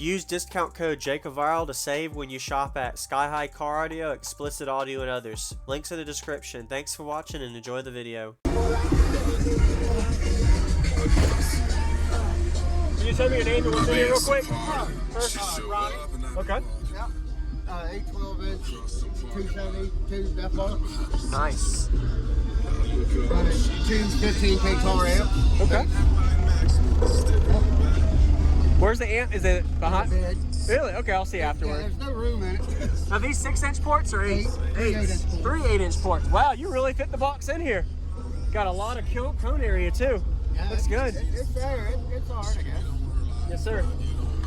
Use discount code JacobViral to save when you shop at Sky High Car Audio, Xplicit Audio, and others. Links in the description. Thanks for watching and enjoy the video. Can you tell me your name and what's in here real quick? First, Rhonny. Okay. Yeah. 812-inch, 272 def box. Nice. Running two 15K car amps. Okay. Where's the amp? Is it behind? Really? Okay, I'll see afterward. Yeah, there's no room in it. Are these 6-inch ports or 8? 8-inch. 3 8-inch ports. Wow, you really fit the box in here. Got a lot of cone area too. Yeah, looks good. It's there. It's hard, I guess. Yes, sir.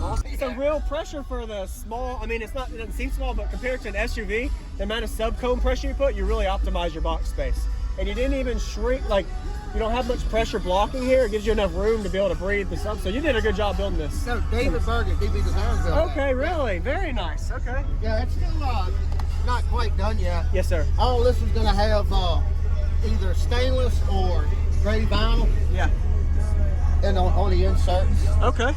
Awesome. Some real pressure for the small. I mean, it doesn't seem small, but compared to an SUV, the amount of sub-cone pressure you put, you really optimize your box space. And you didn't even shrink, like, you don't have much pressure blocking here. It gives you enough room to be able to breathe the sub. So you did a good job building this. No, David Bergen, DB Designs built Okay, that. really? Very nice. Okay. Yeah, it's still not quite done yet. Yes, sir. All this is going to have either stainless or gray vinyl. Yeah. And on the inserts. Okay.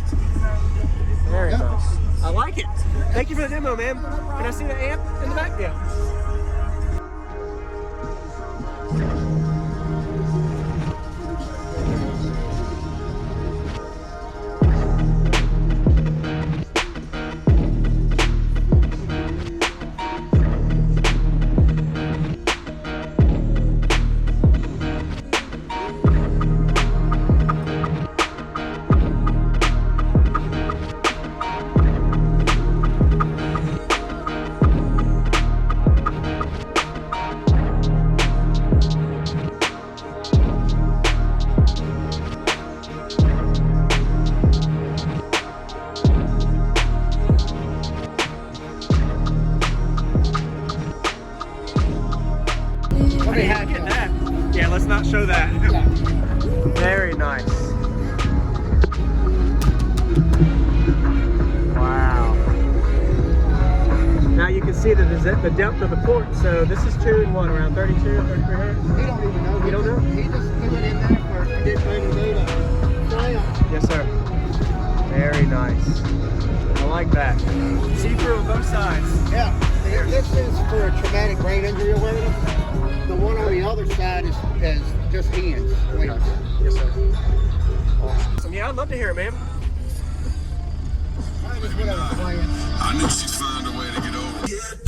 Very nice. I like it. Thank you for the demo, man. Can I see the amp in the back? Yeah. Yeah, let's not show that. Yeah. Very nice. Wow. Now you can see the depth of the port. So this is tuned what, around 32 or 33 hertz? He don't even know. You don't know? He just threw it in there for to get ready to do the slam. Yes, sir. Very nice. I like that. See through on both sides. Yeah. This is for a traumatic brain injury awareness. The one on the other side is just hands. Yes, sir. Awesome. Yeah, I'd love to hear it, man. I knew she'd find a way to get over it.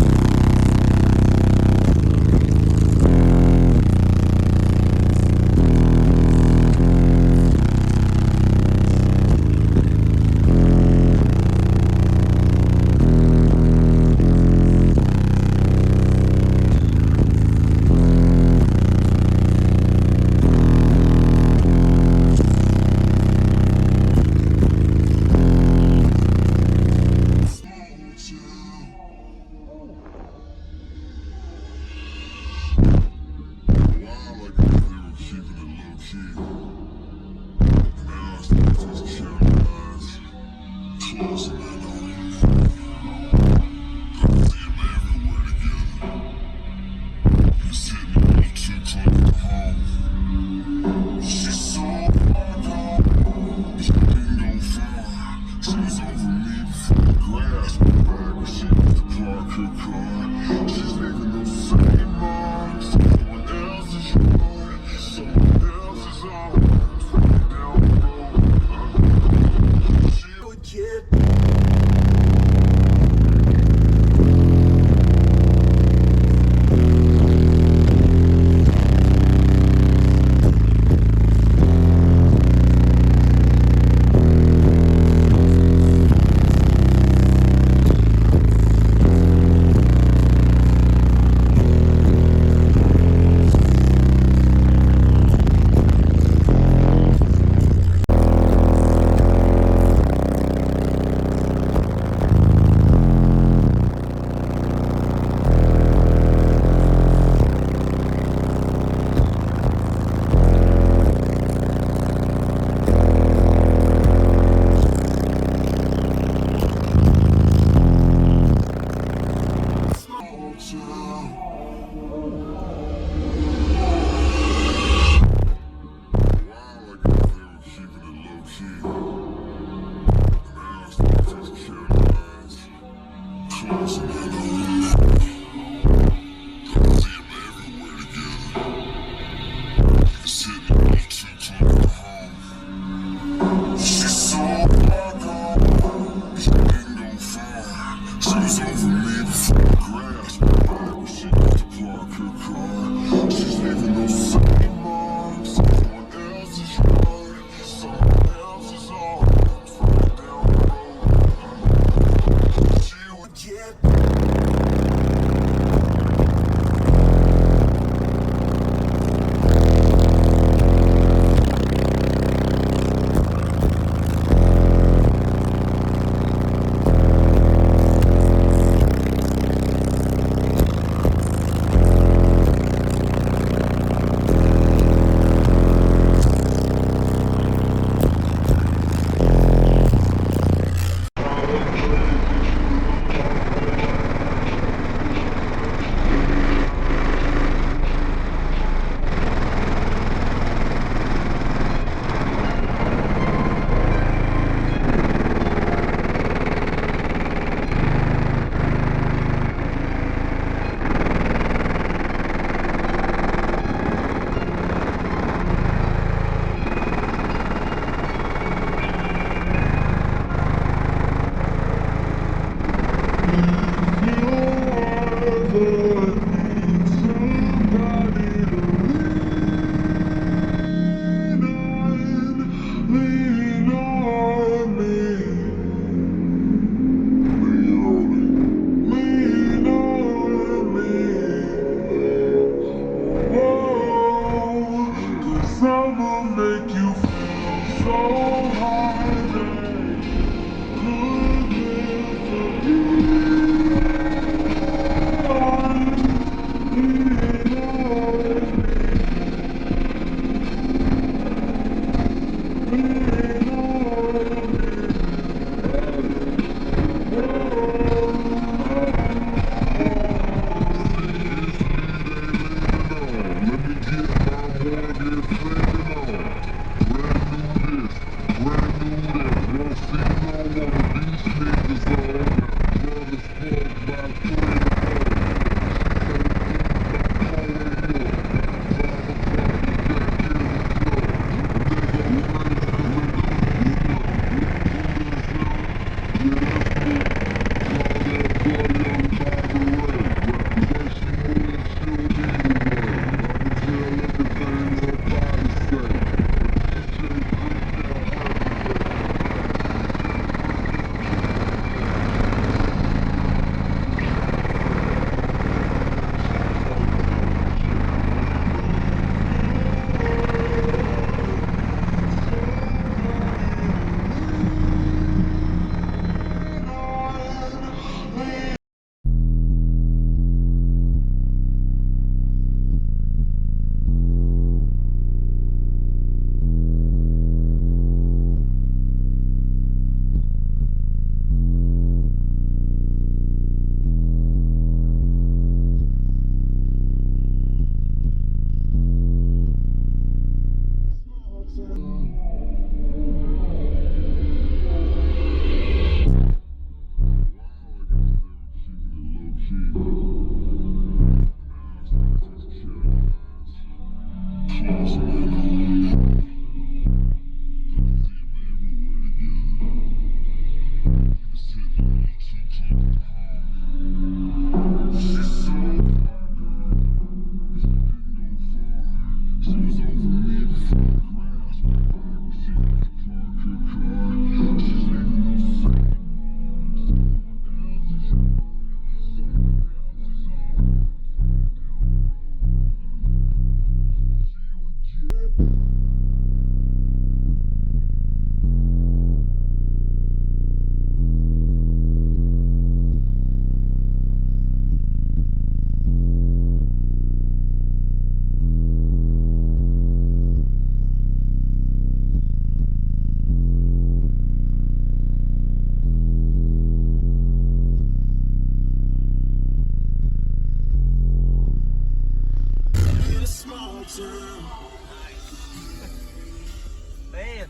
Man,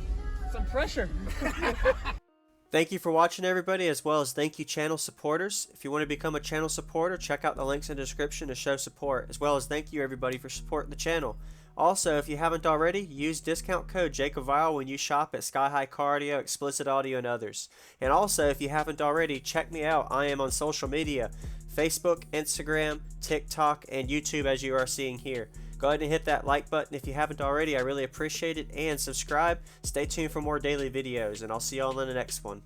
some pressure. Thank you for watching, everybody, as well as thank you channel supporters. If you want to become a channel supporter, check out the links in the description to show support, as well as thank you everybody for supporting the channel. Also, if you haven't already, use discount code JacobViral when you shop at Sky High Car Audio, Xplicit Audio, and others. And also, if you haven't already, check me out. I am on social media, Facebook, Instagram, TikTok, and YouTube, as you are seeing here. Go ahead and hit that like button if you haven't already. I really appreciate it. And subscribe. Stay tuned for more daily videos, and I'll see y'all in the next one.